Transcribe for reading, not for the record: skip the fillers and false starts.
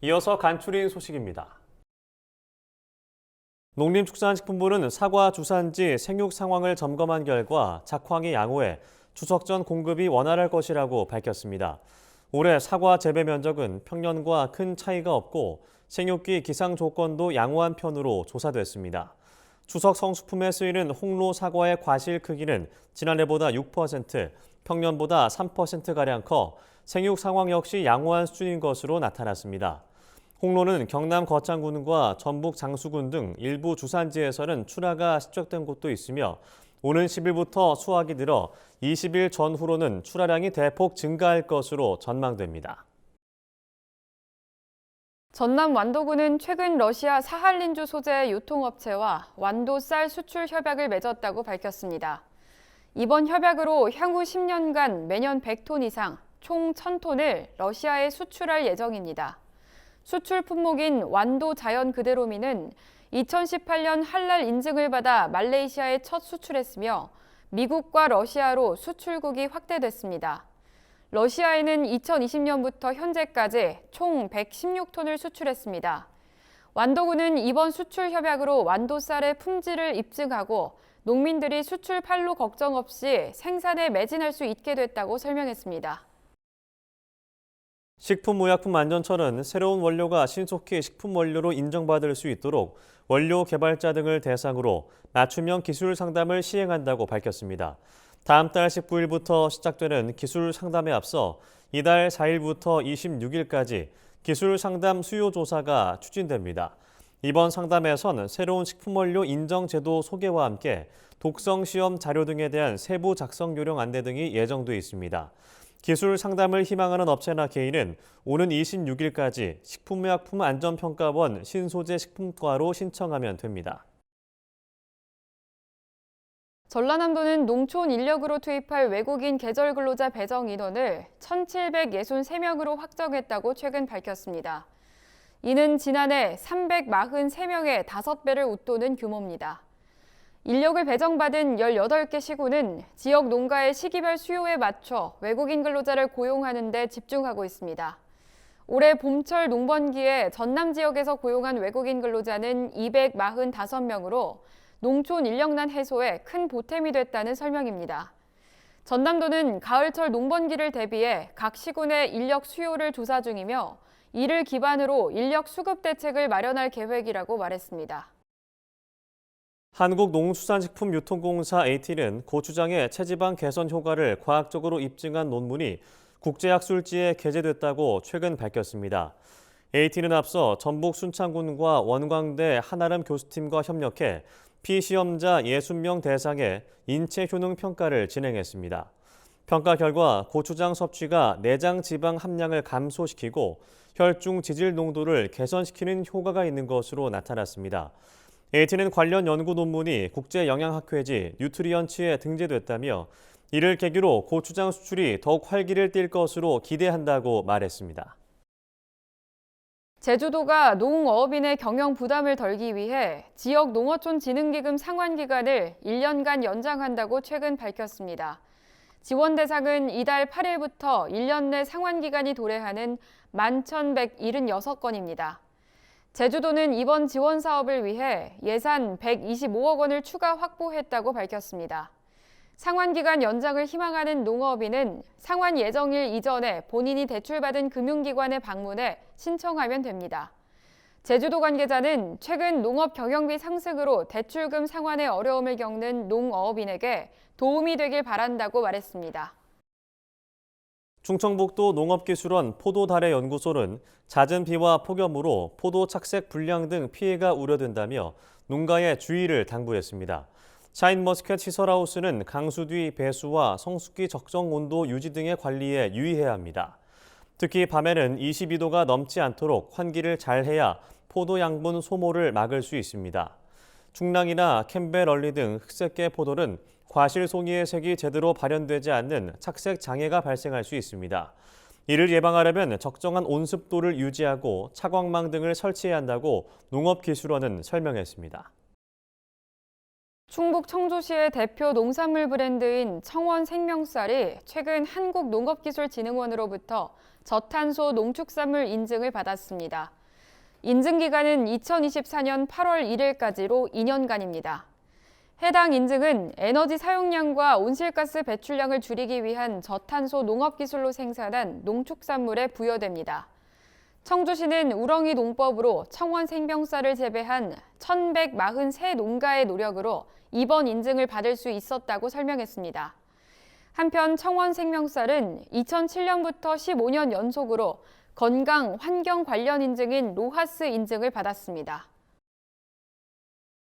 이어서 간추린 소식입니다. 농림축산식품부는 사과 주산지 생육 상황을 점검한 결과 작황이 양호해 추석 전 공급이 원활할 것이라고 밝혔습니다. 올해 사과 재배 면적은 평년과 큰 차이가 없고 생육기 기상 조건도 양호한 편으로 조사됐습니다. 추석 성수품에 쓰이는 홍로 사과의 과실 크기는 지난해보다 6%, 평년보다 3%가량 커 생육 상황 역시 양호한 수준인 것으로 나타났습니다. 홍로는 경남 거창군과 전북 장수군 등 일부 주산지에서는 출하가 시작된 곳도 있으며 오는 10일부터 수확이 늘어 20일 전후로는 출하량이 대폭 증가할 것으로 전망됩니다. 전남 완도군은 최근 러시아 사할린주 소재의 유통업체와 완도 쌀 수출 협약을 맺었다고 밝혔습니다. 이번 협약으로 향후 10년간 매년 100톤 이상, 총 1000톤을 러시아에 수출할 예정입니다. 수출 품목인 완도 자연 그대로미는 2018년 할랄 인증을 받아 말레이시아에 첫 수출했으며 미국과 러시아로 수출국이 확대됐습니다. 러시아에는 2020년부터 현재까지 총 116톤을 수출했습니다. 완도군은 이번 수출 협약으로 완도 쌀의 품질을 입증하고 농민들이 수출판로 걱정 없이 생산에 매진할 수 있게 됐다고 설명했습니다. 식품의약품안전처는 새로운 원료가 신속히 식품 원료로 인정받을 수 있도록 원료 개발자 등을 대상으로 맞춤형 기술 상담을 시행한다고 밝혔습니다. 다음 달 19일부터 시작되는 기술 상담에 앞서 이달 4일부터 26일까지 기술 상담 수요 조사가 추진됩니다. 이번 상담에선 새로운 식품 원료 인정 제도 소개와 함께 독성 시험 자료 등에 대한 세부 작성 요령 안내 등이 예정돼 있습니다. 기술 상담을 희망하는 업체나 개인은 오는 26일까지 식품의약품안전평가원 신소재 식품과로 신청하면 됩니다. 전라남도는 농촌 인력으로 투입할 외국인 계절 근로자 배정 인원을 1,763명으로 확정했다고 최근 밝혔습니다. 이는 지난해 343명의 5배를 웃도는 규모입니다. 인력을 배정받은 18개 시군은 지역 농가의 시기별 수요에 맞춰 외국인 근로자를 고용하는 데 집중하고 있습니다. 올해 봄철 농번기에 전남 지역에서 고용한 외국인 근로자는 245명으로 농촌 인력난 해소에 큰 보탬이 됐다는 설명입니다. 전남도는 가을철 농번기를 대비해 각 시군의 인력 수요를 조사 중이며 이를 기반으로 인력 수급 대책을 마련할 계획이라고 말했습니다. 한국농수산식품유통공사 AT는 고추장의 체지방 개선 효과를 과학적으로 입증한 논문이 국제학술지에 게재됐다고 최근 밝혔습니다. AT는 앞서 전북 순창군과 원광대 한아름 교수팀과 협력해 피시험자 60명 대상의 인체 효능 평가를 진행했습니다. 평가 결과 고추장 섭취가 내장 지방 함량을 감소시키고 혈중 지질 농도를 개선시키는 효과가 있는 것으로 나타났습니다. AT는 관련 연구 논문이 국제영양학회지 뉴트리언츠에 등재됐다며 이를 계기로 고추장 수출이 더욱 활기를 띨 것으로 기대한다고 말했습니다. 제주도가 농어업인의 경영 부담을 덜기 위해 지역 농어촌 진흥기금 상환 기간을 1년간 연장한다고 최근 밝혔습니다. 지원 대상은 이달 8일부터 1년 내 상환 기간이 도래하는 11,176건입니다. 제주도는 이번 지원 사업을 위해 예산 125억 원을 추가 확보했다고 밝혔습니다. 상환기간 연장을 희망하는 농어업인은 상환 예정일 이전에 본인이 대출받은 금융기관에 방문해 신청하면 됩니다. 제주도 관계자는 최근 농업 경영비 상승으로 대출금 상환에 어려움을 겪는 농어업인에게 도움이 되길 바란다고 말했습니다. 충청북도 농업기술원 포도달해연구소는 잦은 비와 폭염으로 포도 착색 불량 등 피해가 우려된다며 농가에 주의를 당부했습니다. 샤인머스켓 시설하우스는 강수 뒤 배수와 성숙기 적정 온도 유지 등의 관리에 유의해야 합니다. 특히 밤에는 22도가 넘지 않도록 환기를 잘 해야 포도 양분 소모를 막을 수 있습니다. 충랑이나 캠벨얼리 등 흑색계 포도는 과실 송이의 색이 제대로 발현되지 않는 착색 장애가 발생할 수 있습니다. 이를 예방하려면 적정한 온습도를 유지하고 차광망 등을 설치해야 한다고 농업기술원은 설명했습니다. 충북 청주시의 대표 농산물 브랜드인 청원 생명쌀이 최근 한국농업기술진흥원으로부터 저탄소 농축산물 인증을 받았습니다. 인증 기간은 2024년 8월 1일까지로 2년간입니다. 해당 인증은 에너지 사용량과 온실가스 배출량을 줄이기 위한 저탄소 농업기술로 생산한 농축산물에 부여됩니다. 청주시는 우렁이 농법으로 청원 생명쌀을 재배한 1,143 농가의 노력으로 이번 인증을 받을 수 있었다고 설명했습니다. 한편 청원 생명쌀은 2007년부터 15년 연속으로 건강, 환경 관련 인증인 로하스 인증을 받았습니다.